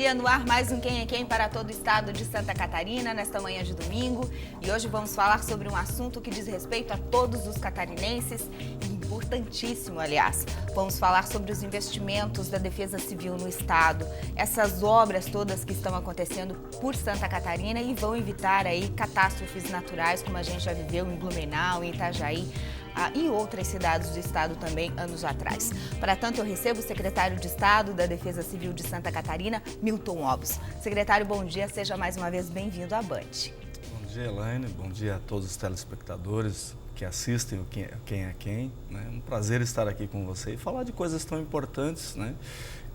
dia, no ar mais um Quem é Quem para todo o estado de Santa Catarina, nesta manhã de domingo. E hoje vamos falar sobre um assunto que diz respeito a todos os catarinenses e importantíssimo, aliás. Vamos falar sobre os investimentos da Defesa Civil no estado, essas obras todas que estão acontecendo por Santa Catarina e vão evitar aí catástrofes naturais, como a gente já viveu em Blumenau, em Itajaí, e outras cidades do estado também anos atrás. Para tanto, eu recebo o secretário de Estado da Defesa Civil de Santa Catarina, Milton Obos. Secretário, bom dia, seja mais uma vez bem-vindo à Band. Bom dia, Elaine, bom dia a todos os telespectadores que assistem o Quem é Quem. É um prazer estar aqui com você e falar de coisas tão importantes, né,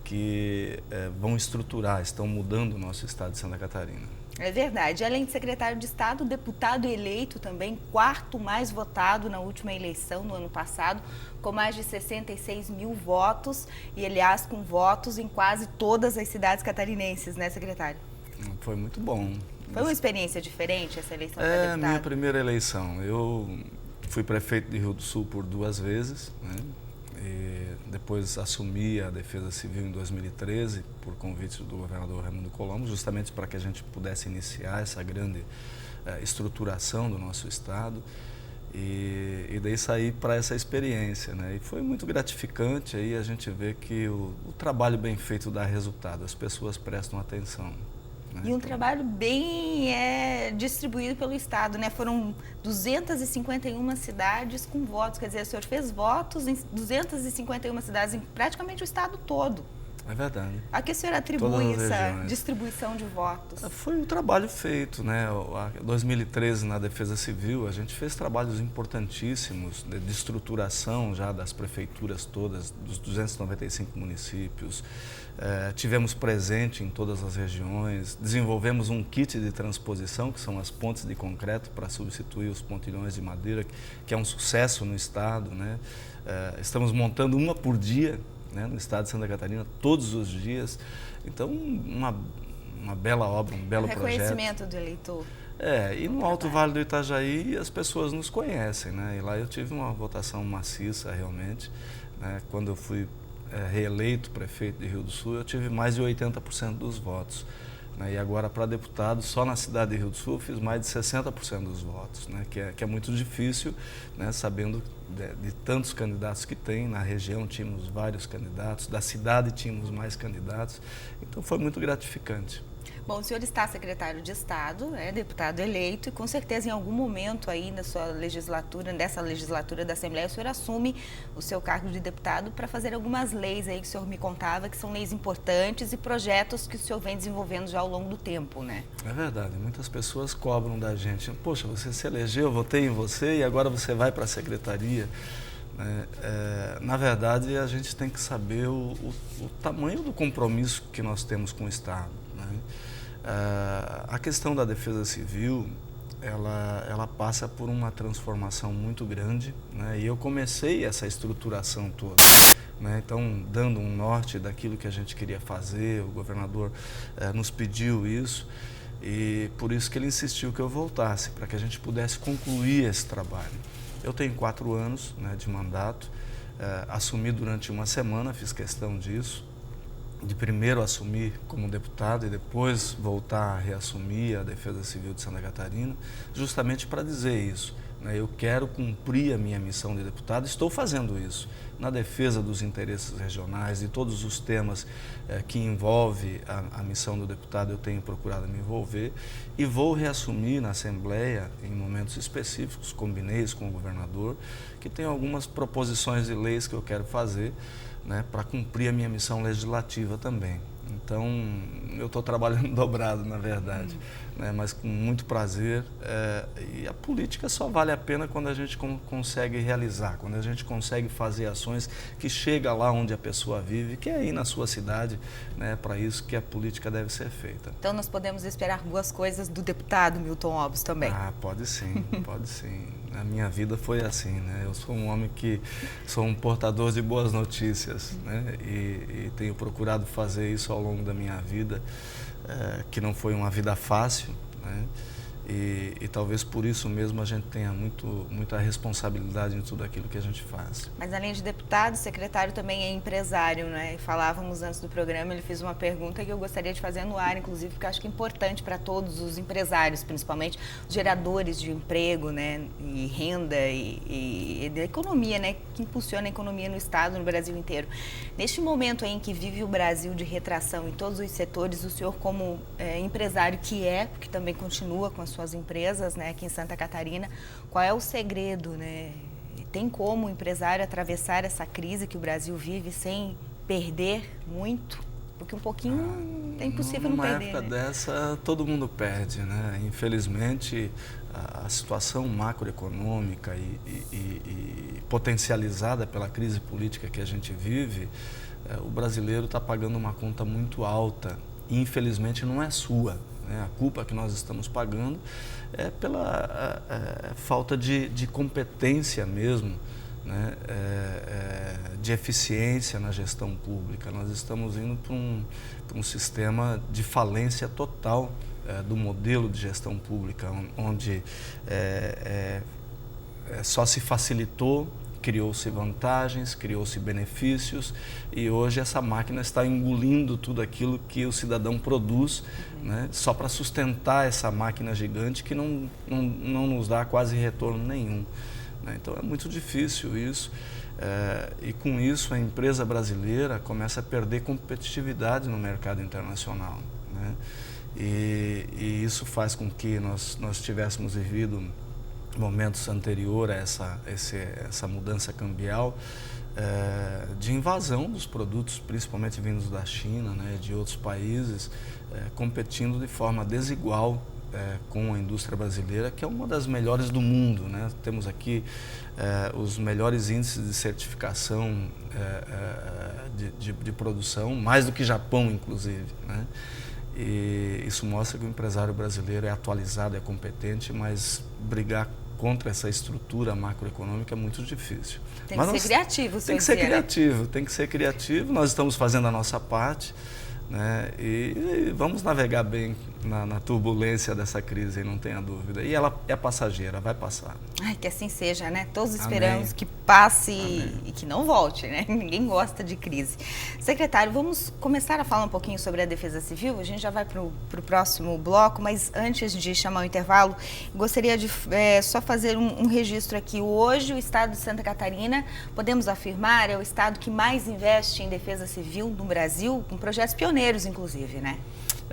que vão estruturar, estão mudando o nosso estado de Santa Catarina. É verdade. Além de secretário de Estado, deputado eleito também, quarto mais votado na última eleição, no ano passado, com mais de 66 mil votos e, aliás, com votos em quase todas as cidades catarinenses, né, secretário? Foi muito bom. Foi uma experiência diferente essa eleição para deputado? deputado? Minha primeira eleição. Eu fui prefeito de Rio do Sul por 2 vezes, né? E depois assumi a Defesa Civil em 2013 por convite do governador Raimundo Colombo, justamente para que a gente pudesse iniciar essa grande estruturação do nosso estado e daí sair para essa experiência, né? E foi muito gratificante aí a gente ver que o trabalho bem feito dá resultado, as pessoas prestam atenção. E um trabalho bem distribuído pelo estado, né? Foram 251 cidades com votos, quer dizer, o senhor fez votos em 251 cidades, em praticamente o estado todo. É verdade. A que o senhor atribui essa distribuição de votos? Foi um trabalho feito, né? Em 2013, na Defesa Civil, a gente fez trabalhos importantíssimos de estruturação já das prefeituras todas, dos 295 municípios. Tivemos presente em todas as regiões, desenvolvemos um kit de transposição, que são as pontes de concreto para substituir os pontilhões de madeira, que é um sucesso no estado, né? Estamos montando uma por dia, né, no estado de Santa Catarina, todos os dias. Então, uma bela obra, um belo projeto. Reconhecimento do eleitor. E no Alto Vale do Itajaí as pessoas nos conhecem, né? E lá eu tive uma votação maciça realmente, né? Quando eu fui reeleito prefeito de Rio do Sul, eu tive mais de 80% dos votos. E agora, para deputado, só na cidade de Rio do Sul, eu fiz mais de 60% dos votos, né? Que é muito difícil, né? Sabendo de tantos candidatos que tem. Na região tínhamos vários candidatos, da cidade tínhamos mais candidatos, então foi muito gratificante. Bom, o senhor está secretário de Estado, deputado eleito, e com certeza em algum momento aí na sua legislatura, nessa legislatura da Assembleia, o senhor assume o seu cargo de deputado para fazer algumas leis aí que o senhor me contava, que são leis importantes e projetos que o senhor vem desenvolvendo já ao longo do tempo, né? É verdade, muitas pessoas cobram da gente, poxa, você se elegeu, eu votei em você e agora você vai para a secretaria. Na verdade, a gente tem que saber o tamanho do compromisso que nós temos com o Estado, né? A questão da Defesa Civil, ela passa por uma transformação muito grande, né? E eu comecei essa estruturação toda, né? Então, dando um norte daquilo que a gente queria fazer, o governador nos pediu isso e por isso que ele insistiu que eu voltasse, para que a gente pudesse concluir esse trabalho. Eu tenho 4 anos, né, de mandato, assumi durante uma semana, fiz questão disso, de primeiro assumir como deputado e depois voltar a reassumir a Defesa Civil de Santa Catarina, justamente para dizer isso, né? Eu quero cumprir a minha missão de deputado, estou fazendo isso, na defesa dos interesses regionais e todos os temas que envolvem a missão do deputado, eu tenho procurado me envolver e vou reassumir na Assembleia, em momentos específicos, combinei isso com o governador, que tem algumas proposições de leis que eu quero fazer, né, para cumprir a minha missão legislativa também. Então, eu estou trabalhando dobrado, na verdade, né, mas com muito prazer. E a política só vale a pena quando a gente consegue realizar, quando a gente consegue fazer ações que chegam lá onde a pessoa vive, que é aí na sua cidade, né, para isso que a política deve ser feita. Então, nós podemos esperar boas coisas do deputado Milton Obos também? Pode sim, pode sim. A minha vida foi assim, né? Eu sou um homem que sou um portador de boas notícias, né? E tenho procurado fazer isso ao longo da minha vida, que não foi uma vida fácil, né? E talvez por isso mesmo a gente tenha muita responsabilidade em tudo aquilo que a gente faz. Mas além de deputado, o secretário também é empresário, né? E falávamos antes do programa, ele fez uma pergunta que eu gostaria de fazer no ar, inclusive, porque eu acho que é importante para todos os empresários, principalmente os geradores de emprego, né? E renda e da economia, né? Que impulsiona a economia no Estado, no Brasil inteiro. Neste momento em que vive o Brasil de retração em todos os setores, o senhor como empresário que também continua com as suas empresas, né, aqui em Santa Catarina, qual é o segredo, né? Tem como o empresário atravessar essa crise que o Brasil vive sem perder muito? Porque um pouquinho é impossível não perder. Numa época né? dessa, todo mundo perde, né? Infelizmente, a situação macroeconômica e potencializada pela crise política que a gente vive, o brasileiro está pagando uma conta muito alta. E, infelizmente, não é sua. A culpa que nós estamos pagando é pela falta de competência mesmo, né? De eficiência na gestão pública. Nós estamos indo para um sistema de falência total do modelo de gestão pública, onde só se facilitou, criou-se vantagens, criou-se benefícios e hoje essa máquina está engolindo tudo aquilo que o cidadão produz, né, só para sustentar essa máquina gigante que não nos dá quase retorno nenhum. Né? Então é muito difícil isso e com isso a empresa brasileira começa a perder competitividade no mercado internacional. Né? E isso faz com que nós tivéssemos vivido momentos anteriores a essa mudança cambial, de invasão dos produtos, principalmente vindos da China, né, de outros países, competindo de forma desigual com a indústria brasileira, que é uma das melhores do mundo. Né? Temos aqui os melhores índices de certificação de produção, mais do que Japão, inclusive. Né? E isso mostra que o empresário brasileiro é atualizado, é competente, mas brigar contra essa estrutura macroeconômica é muito difícil. Tem que ser criativo, tem que ser criativo, tem que ser criativo. Nós estamos fazendo a nossa parte, né? E vamos navegar bem na turbulência dessa crise, não tenha dúvida. E ela é passageira, vai passar. Ai, que assim seja, né? Todos esperamos que passe e que não volte, né? Ninguém gosta de crise. Secretário, vamos começar a falar um pouquinho sobre a Defesa Civil. A gente já vai para o próximo bloco, mas antes de chamar o intervalo, gostaria de só fazer um registro aqui. Hoje, o estado de Santa Catarina, podemos afirmar, é o estado que mais investe em Defesa Civil no Brasil, com projetos pioneiros, inclusive, né?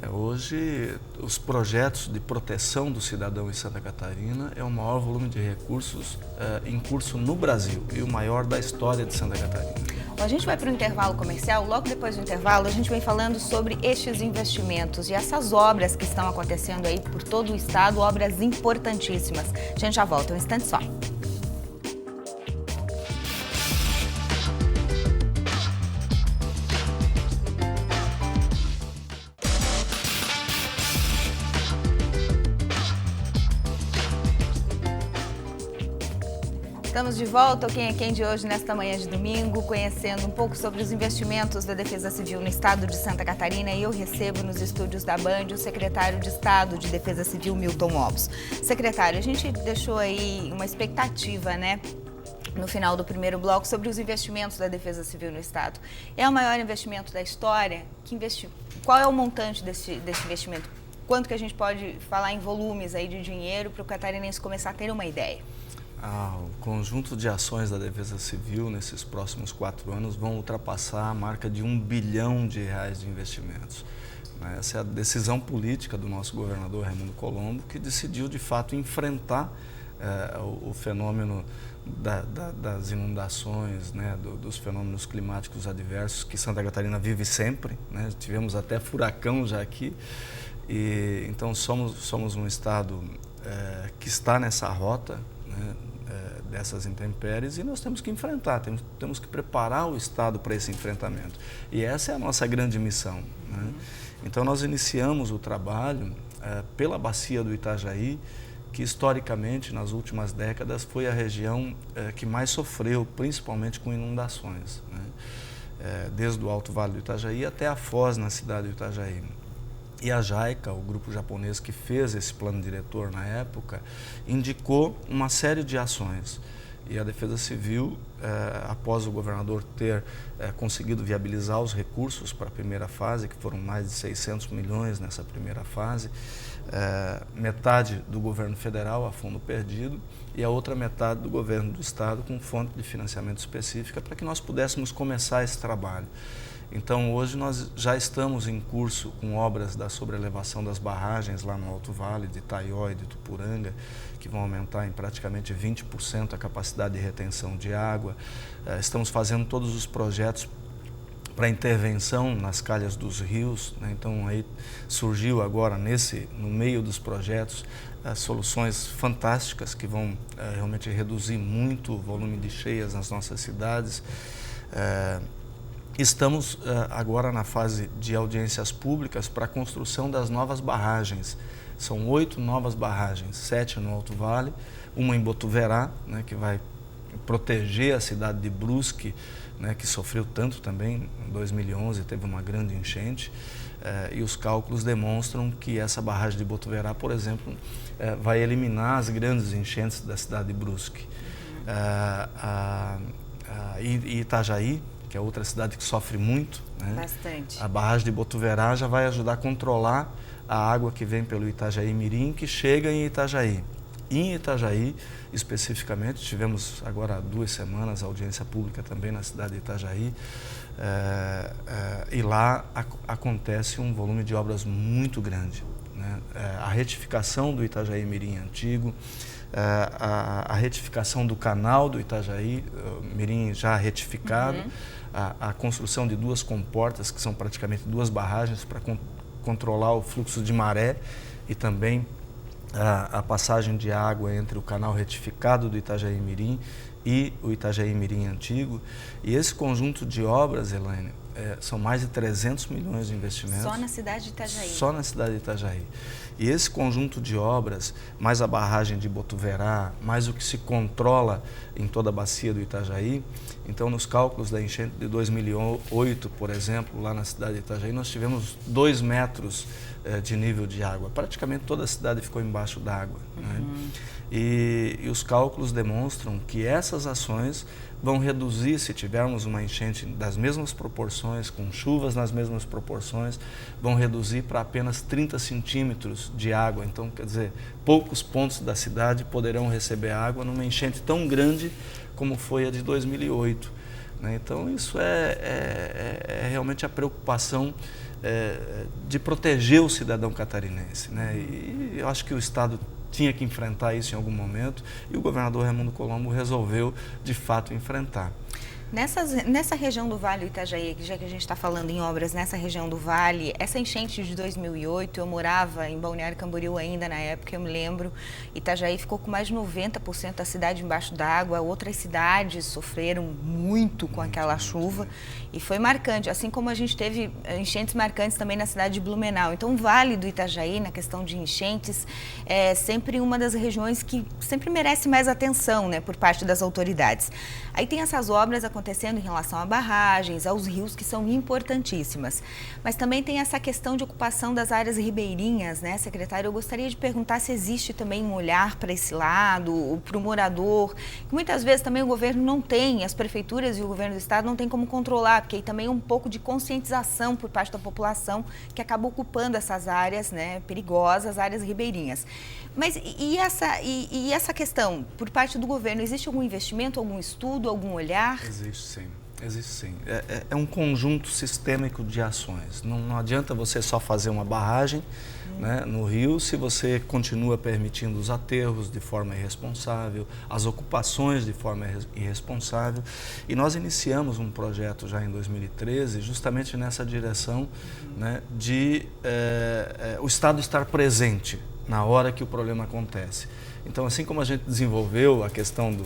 Hoje, os projetos de proteção do cidadão em Santa Catarina é o maior volume de recursos em curso no Brasil e o maior da história de Santa Catarina. A gente vai para o intervalo comercial. Logo depois do intervalo, a gente vem falando sobre estes investimentos e essas obras que estão acontecendo aí por todo o estado, obras importantíssimas. A gente já volta, um instante só. Estamos de volta ao Quem é Quem de hoje, nesta manhã de domingo, conhecendo um pouco sobre os investimentos da Defesa Civil no estado de Santa Catarina, e eu recebo nos estúdios da Band o secretário de Estado de Defesa Civil, Milton Obos. Secretário, a gente deixou aí uma expectativa, né, no final do primeiro bloco, sobre os investimentos da Defesa Civil no estado. É o maior investimento da história? Qual é o montante desse investimento? Quanto que a gente pode falar em volumes aí de dinheiro para o catarinense começar a ter uma ideia? O conjunto de ações da Defesa Civil nesses próximos 4 anos vão ultrapassar a marca de R$1 bilhão de investimentos. Essa é a decisão política do nosso governador Raimundo Colombo, que decidiu de fato enfrentar o fenômeno das inundações, né, dos fenômenos climáticos adversos que Santa Catarina vive sempre. Né? Tivemos até furacão já aqui. E então somos um estado que está nessa rota, né, dessas intempéries, e nós temos que enfrentar, temos que preparar o estado para esse enfrentamento. E essa é a nossa grande missão. Né? Então nós iniciamos o trabalho pela bacia do Itajaí, que historicamente, nas últimas décadas, foi a região que mais sofreu, principalmente com inundações. Né? Desde o Alto Vale do Itajaí até a foz na cidade do Itajaí. E a JICA, o grupo japonês que fez esse plano diretor na época, indicou uma série de ações. E a Defesa Civil, após o governador ter conseguido viabilizar os recursos para a primeira fase, que foram mais de 600 milhões nessa primeira fase, metade do governo federal a fundo perdido e a outra metade do governo do estado com fonte de financiamento específica para que nós pudéssemos começar esse trabalho. Então, hoje nós já estamos em curso com obras da sobrelevação das barragens lá no Alto Vale, de Itaió e de Tupuranga, que vão aumentar em praticamente 20% a capacidade de retenção de água. Estamos fazendo todos os projetos para intervenção nas calhas dos rios, né? Então, aí surgiu agora, no meio dos projetos, soluções fantásticas que vão realmente reduzir muito o volume de cheias nas nossas cidades. Estamos agora na fase de audiências públicas para a construção das novas barragens. São 8 novas barragens, 7 no Alto Vale, uma em Botuverá, né, que vai proteger a cidade de Brusque, né, que sofreu tanto também. Em 2011 teve uma grande enchente, e os cálculos demonstram que essa barragem de Botuverá, por exemplo, vai eliminar as grandes enchentes da cidade de Brusque. E Itajaí, que é outra cidade que sofre muito, né? Bastante. A barragem de Botuverá já vai ajudar a controlar a água que vem pelo Itajaí-Mirim, que chega em Itajaí. E em Itajaí, especificamente, tivemos agora há 2 semanas audiência pública também na cidade de Itajaí, e lá acontece um volume de obras muito grande, né? A retificação do Itajaí-Mirim antigo, a retificação do canal do Itajaí-Mirim já retificado, a construção de 2 comportas, que são praticamente 2 barragens para controlar o fluxo de maré e também a passagem de água entre o canal retificado do Itajaí-Mirim e o Itajaí-Mirim antigo. E esse conjunto de obras, Elaine, são mais de 300 milhões de investimentos. Só na cidade de Itajaí? Só na cidade de Itajaí. E esse conjunto de obras, mais a barragem de Botuverá, mais o que se controla em toda a bacia do Itajaí, então nos cálculos da enchente de 2008, por exemplo, lá na cidade de Itajaí, nós tivemos 2 metros de nível de água. Praticamente toda a cidade ficou embaixo d'água, né? E os cálculos demonstram que essas ações vão reduzir, se tivermos uma enchente das mesmas proporções, com chuvas nas mesmas proporções, vão reduzir para apenas 30 centímetros de água. Então, quer dizer, poucos pontos da cidade poderão receber água numa enchente tão grande como foi a de 2008. Né? Então, isso é realmente a preocupação de proteger o cidadão catarinense. Né? E eu acho que o Estado tinha que enfrentar isso em algum momento e o governador Raimundo Colombo resolveu, de fato, enfrentar. Nessa região do Vale do Itajaí, já que a gente está falando em obras nessa região do Vale, essa enchente de 2008, eu morava em Balneário Camboriú ainda na época, eu me lembro, Itajaí ficou com mais de 90% da cidade embaixo d'água, outras cidades sofreram muito com aquela chuva e foi marcante, assim como a gente teve enchentes marcantes também na cidade de Blumenau. Então, o Vale do Itajaí, na questão de enchentes, é sempre uma das regiões que sempre merece mais atenção, né, por parte das autoridades. Aí tem essas obras acontecendo em relação a barragens, aos rios, que são importantíssimas. Mas também tem essa questão de ocupação das áreas ribeirinhas, né, secretário? Eu gostaria de perguntar se existe também um olhar para esse lado, para o morador, que muitas vezes também o governo não tem, as prefeituras e o governo do estado não tem como controlar, porque aí também é um pouco de conscientização por parte da população que acaba ocupando essas áreas, né, perigosas, áreas ribeirinhas. Mas e essa questão, por parte do governo, existe algum investimento, algum estudo, algum olhar? Existe sim, existe sim. É um conjunto sistêmico de ações. Não adianta você só fazer uma barragem, né, no rio se você continua permitindo os aterros de forma irresponsável, as ocupações de forma irresponsável. E nós iniciamos um projeto já em 2013, justamente nessa direção, né, de o Estado estar presente na hora que o problema acontece. Então, assim como a gente desenvolveu a questão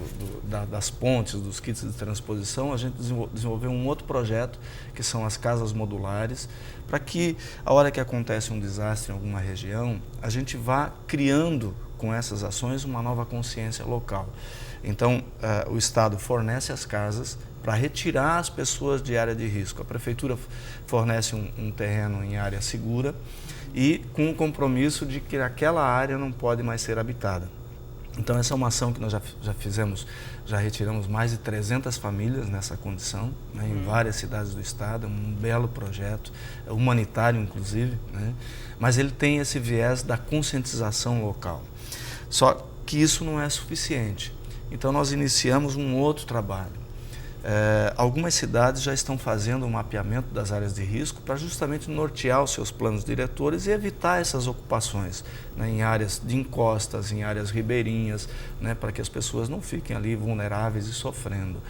das pontes, dos kits de transposição, a gente desenvolveu um outro projeto, que são as casas modulares, para que, a hora que acontece um desastre em alguma região, a gente vá criando, com essas ações, uma nova consciência local. Então, o Estado fornece as casas para retirar as pessoas de área de risco. A Prefeitura fornece um terreno em área segura, e com o compromisso de que aquela área não pode mais ser habitada. Então essa é uma ação que nós já fizemos, já retiramos mais de 300 famílias nessa condição, né, em várias cidades do estado, um belo projeto, humanitário inclusive, né, mas ele tem esse viés da conscientização local. Só que isso não é suficiente, então nós iniciamos um outro trabalho. Algumas cidades já estão fazendo um mapeamento das áreas de risco para justamente nortear os seus planos diretores e evitar essas ocupações, né, em áreas de encostas, em áreas ribeirinhas, né, para que as pessoas não fiquem ali vulneráveis e sofrendo.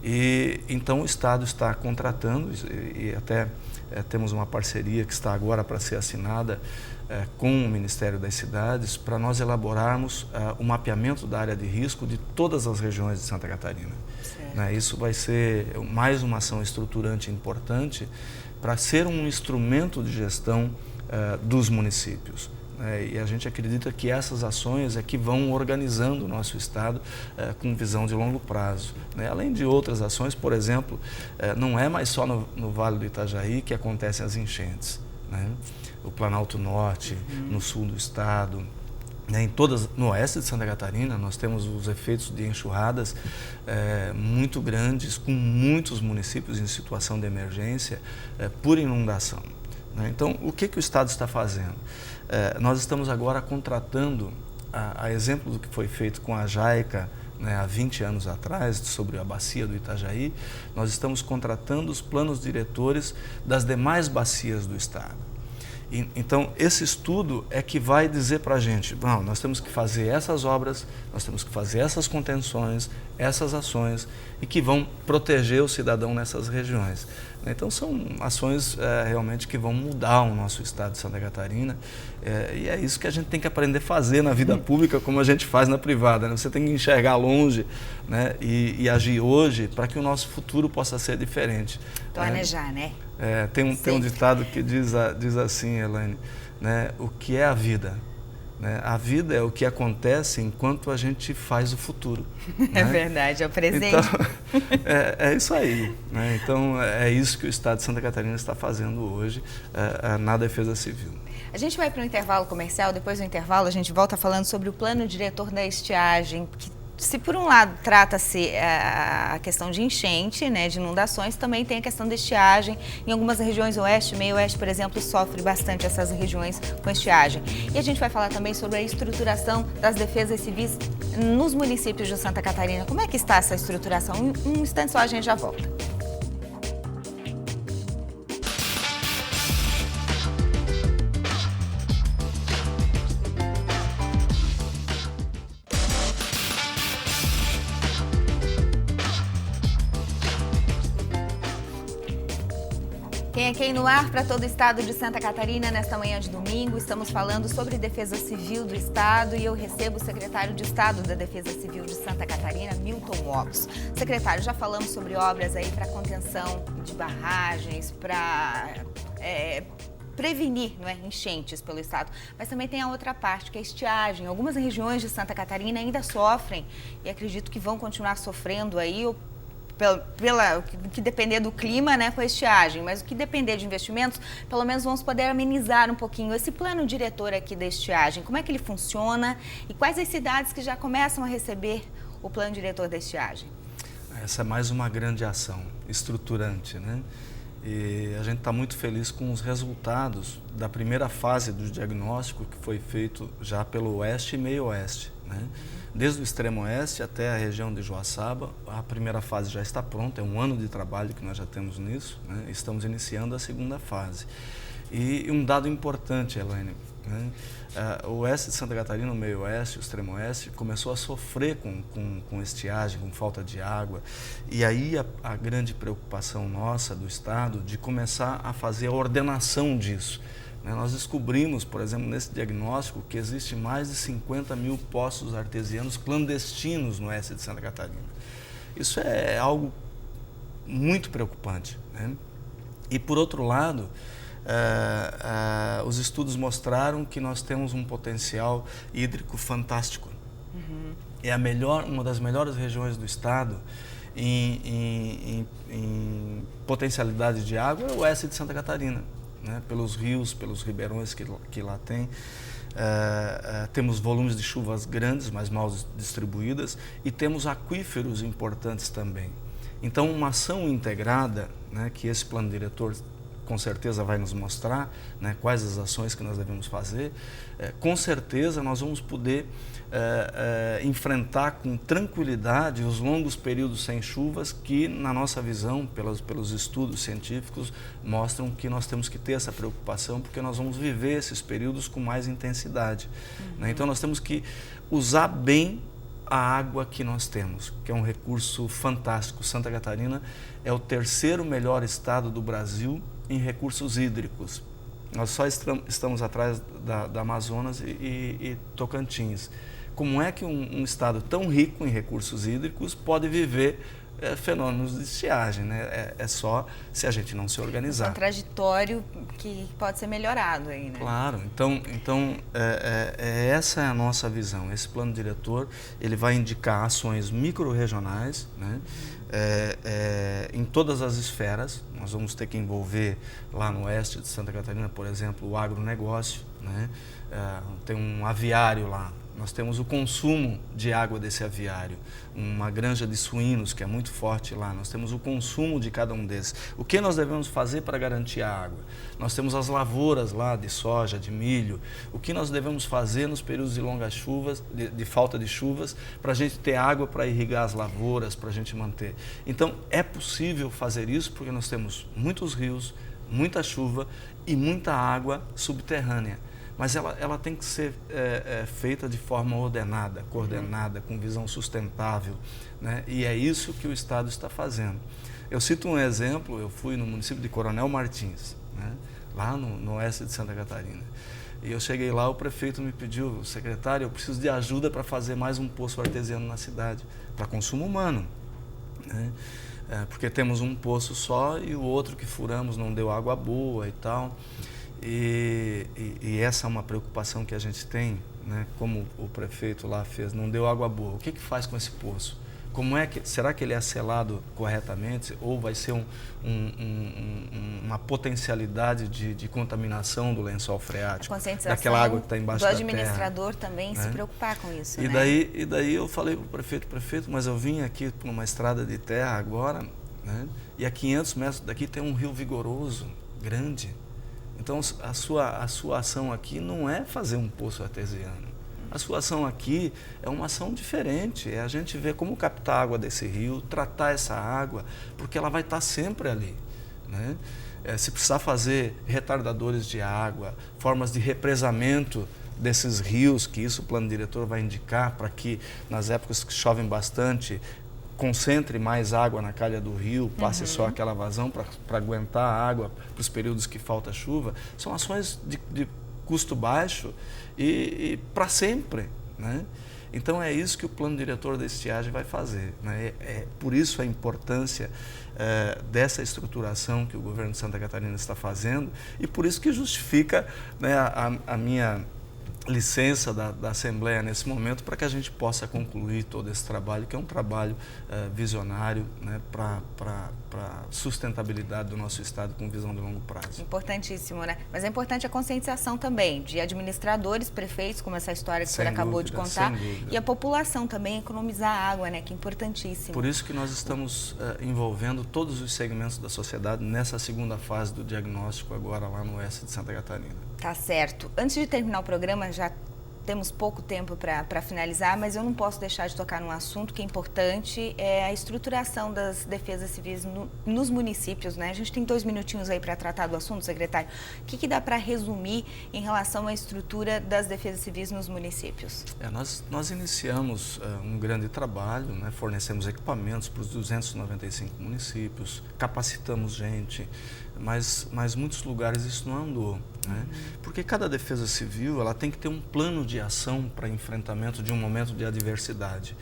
E então o Estado está contratando, e até temos uma parceria que está agora para ser assinada com o Ministério das Cidades, para nós elaborarmos o mapeamento da área de risco de todas as regiões de Santa Catarina. Né, isso vai ser mais uma ação estruturante importante para ser um instrumento de gestão dos municípios. E a gente acredita que essas ações é que vão organizando o nosso Estado com visão de longo prazo. Né? Além de outras ações, por exemplo, não é mais só no Vale do Itajaí que acontecem as enchentes. Né? O Planalto Norte, no sul do Estado, né? No oeste de Santa Catarina, nós temos os efeitos de enxurradas muito grandes, com muitos municípios em situação de emergência por inundação. Né? Então, o que o Estado está fazendo? Nós estamos agora contratando, a exemplo do que foi feito com a JAICA, né, há 20 anos atrás, sobre a bacia do Itajaí, nós estamos contratando os planos diretores das demais bacias do Estado. Então, esse estudo é que vai dizer para a gente, não, nós temos que fazer essas obras, nós temos que fazer essas contenções, essas ações, e que vão proteger o cidadão nessas regiões. Então, são ações realmente que vão mudar o nosso estado de Santa Catarina, e é isso que a gente tem que aprender a fazer na vida pública, como a gente faz na privada. Né? Você tem que enxergar longe, né? e agir hoje para que o nosso futuro possa ser diferente. Planejar, né? Tem um ditado que diz assim, Elaine, né? O que é a vida? Né? A vida é o que acontece enquanto a gente faz o futuro. É, né? Verdade, é o presente. Então, é isso aí. Né? Então, é isso que o Estado de Santa Catarina está fazendo hoje na Defesa Civil. A gente vai para o intervalo comercial, depois do intervalo a gente volta falando sobre o plano diretor da estiagem, que se por um lado trata-se a questão de enchente, né, de inundações, também tem a questão da estiagem. Em algumas regiões oeste, meio oeste, por exemplo, sofre bastante essas regiões com estiagem. E a gente vai falar também sobre a estruturação das defesas civis nos municípios de Santa Catarina. Como é que está essa estruturação? Um instante só, a gente já volta. Quem é quem no ar para todo o estado de Santa Catarina nesta manhã de domingo. Estamos falando sobre Defesa Civil do Estado e eu recebo o secretário de Estado da Defesa Civil de Santa Catarina, Milton Lopes. Secretário, já falamos sobre obras aí para contenção de barragens, para prevenir, não é, enchentes pelo estado, mas também tem a outra parte, que é a estiagem. Algumas regiões de Santa Catarina ainda sofrem e acredito que vão continuar sofrendo aí, o que depender do clima, né, com a estiagem, mas o que depender de investimentos, pelo menos vamos poder amenizar um pouquinho. Esse plano diretor aqui da estiagem, como é que ele funciona e quais as cidades que já começam a receber o plano diretor da estiagem? Essa é mais uma grande ação estruturante, né? E a gente está muito feliz com os resultados da primeira fase do diagnóstico que foi feito já pelo oeste e meio oeste, né? Desde o extremo oeste até a região de Joaçaba, a primeira fase já está pronta, é um ano de trabalho que nós já temos nisso, né? Estamos iniciando a segunda fase. E um dado importante, Elaine, né? O oeste de Santa Catarina, o meio oeste, o extremo oeste, começou a sofrer com estiagem, com falta de água. E aí a grande preocupação nossa do Estado de começar a fazer a ordenação disso. Nós descobrimos, por exemplo, nesse diagnóstico, que existe mais de 50 mil poços artesianos clandestinos no oeste de Santa Catarina. Isso é algo muito preocupante, né? E, por outro lado, os estudos mostraram que nós temos um potencial hídrico fantástico. É uma das melhores regiões do estado em potencialidade de água, é o oeste de Santa Catarina. né, pelos rios, pelos ribeirões que lá tem. Temos volumes de chuvas grandes, mas mal distribuídas, e temos aquíferos importantes também. Então, uma ação integrada, né, que esse plano diretor com certeza vai nos mostrar, né, quais as ações que nós devemos fazer, com certeza nós vamos poder enfrentar com tranquilidade os longos períodos sem chuvas que, na nossa visão, pelos estudos científicos, mostram que nós temos que ter essa preocupação, porque nós vamos viver esses períodos com mais intensidade. Né? Então, nós temos que usar bem a água que nós temos, que é um recurso fantástico. Santa Catarina é o terceiro melhor estado do Brasil em recursos hídricos. Nós só estamos atrás da Amazonas e Tocantins. Como é que um estado tão rico em recursos hídricos pode viver fenômenos de estiagem, né? É só se a gente não se organizar. É um contraditório que pode ser melhorado aí, né? Claro. Então essa é a nossa visão. Esse plano diretor, ele vai indicar ações micro-regionais, né? Em todas as esferas. Nós vamos ter que envolver lá no oeste de Santa Catarina, por exemplo, o agronegócio, né? Tem um aviário lá. Nós temos o consumo de água desse aviário, uma granja de suínos que é muito forte lá, nós temos o consumo de cada um desses. O que nós devemos fazer para garantir a água? Nós temos as lavouras lá de soja, de milho. O que nós devemos fazer nos períodos de longas chuvas, de falta de chuvas, para a gente ter água para irrigar as lavouras, para a gente manter? Então, é possível fazer isso porque nós temos muitos rios, muita chuva e muita água subterrânea. Mas ela tem que ser feita de forma ordenada, coordenada, com visão sustentável, né? E é isso que o Estado está fazendo. Eu cito um exemplo, eu fui no município de Coronel Martins, né? Lá no oeste de Santa Catarina. E eu cheguei lá, o prefeito me pediu: secretário, eu preciso de ajuda para fazer mais um poço artesiano na cidade, para consumo humano, né? Porque temos um poço só e o outro que furamos não deu água boa e tal. E essa é uma preocupação que a gente tem, né? Como o prefeito lá fez, não deu água boa. O que faz com esse poço? Será que ele é selado corretamente ou vai ser uma potencialidade de contaminação do lençol freático, daquela água que está embaixo da terra? Do administrador também, né? Se preocupar com isso, né? E daí eu falei para o prefeito, mas eu vim aqui por uma estrada de terra agora, né? E a 500 metros daqui tem um rio vigoroso, grande. Então, a sua ação aqui não é fazer um poço artesiano. A sua ação aqui é uma ação diferente, é a gente ver como captar a água desse rio, tratar essa água, porque ela vai estar sempre ali, né? Se precisar fazer retardadores de água, formas de represamento desses rios, que isso o plano diretor vai indicar para que nas épocas que chovem bastante, concentre mais água na calha do rio, passe só aquela vazão para aguentar a água para os períodos que falta chuva. São ações de custo baixo e para sempre, né? Então é isso que o plano diretor da estiagem vai fazer, né? Por isso a importância dessa estruturação que o governo de Santa Catarina está fazendo e por isso que justifica, né, a minha licença da Assembleia nesse momento para que a gente possa concluir todo esse trabalho, que é um trabalho visionário, né, para a sustentabilidade do nosso Estado com visão de longo prazo. Importantíssimo, né? Mas é importante a conscientização também de administradores, prefeitos, como essa história que o senhor acabou de contar, e a população também economizar água, né, que é importantíssimo. Por isso que nós estamos envolvendo todos os segmentos da sociedade nessa segunda fase do diagnóstico agora lá no oeste de Santa Catarina. Tá certo. Antes de terminar o programa, já temos pouco tempo para finalizar, mas eu não posso deixar de tocar num assunto que é importante, é a estruturação das defesas civis nos municípios, né? A gente tem 2 minutinhos aí para tratar do assunto, secretário. O que dá para resumir em relação à estrutura das defesas civis nos municípios? Nós iniciamos um grande trabalho, né? Fornecemos equipamentos para os 295 municípios, capacitamos gente, mas muitos lugares isso não andou, né? Porque cada defesa civil ela tem que ter um plano de ação para enfrentamento de um momento de adversidade.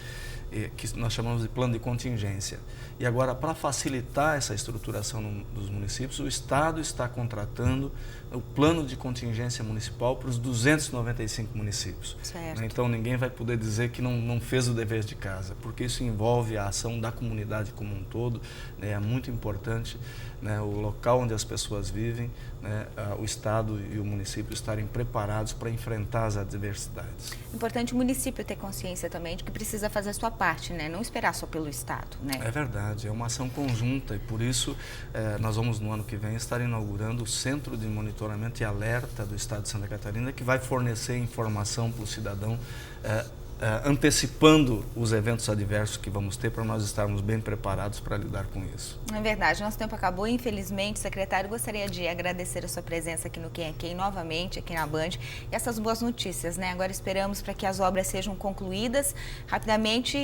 que nós chamamos de plano de contingência. E agora, para facilitar essa estruturação dos municípios, o Estado está contratando o plano de contingência municipal para os 295 municípios. Certo. Então, ninguém vai poder dizer que não fez o dever de casa, porque isso envolve a ação da comunidade como um todo, né? É muito importante, né, o local onde as pessoas vivem, né, o Estado e o município estarem preparados para enfrentar as adversidades. Importante o município ter consciência também de que precisa fazer a sua parte, né? Não esperar só pelo Estado, né? É verdade, é uma ação conjunta e por isso nós vamos no ano que vem estar inaugurando o Centro de Monitoramento e Alerta do Estado de Santa Catarina, que vai fornecer informação para o cidadão, antecipando os eventos adversos que vamos ter para nós estarmos bem preparados para lidar com isso. É verdade, nosso tempo acabou, infelizmente. Secretário, gostaria de agradecer a sua presença aqui no Quem é Quem, novamente, aqui na Band, e essas boas notícias, né? Agora esperamos para que as obras sejam concluídas rapidamente,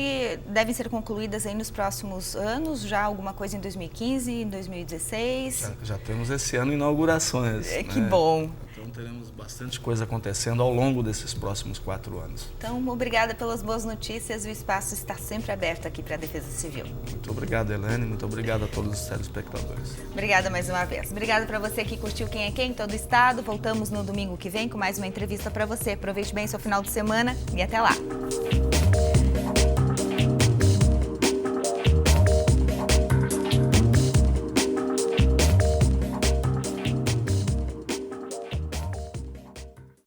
devem ser concluídas aí nos próximos anos, já alguma coisa em 2015, em 2016? Já temos esse ano inaugurações. Que bom! Então teremos bastante coisa acontecendo ao longo desses próximos 4 anos. Então, obrigada pelas boas notícias. O espaço está sempre aberto aqui para a Defesa Civil. Muito obrigado, Elaine. Muito obrigado a todos os telespectadores. Obrigada mais uma vez. Obrigada para você que curtiu Quem é Quem, todo o estado. Voltamos no domingo que vem com mais uma entrevista para você. Aproveite bem seu final de semana e até lá.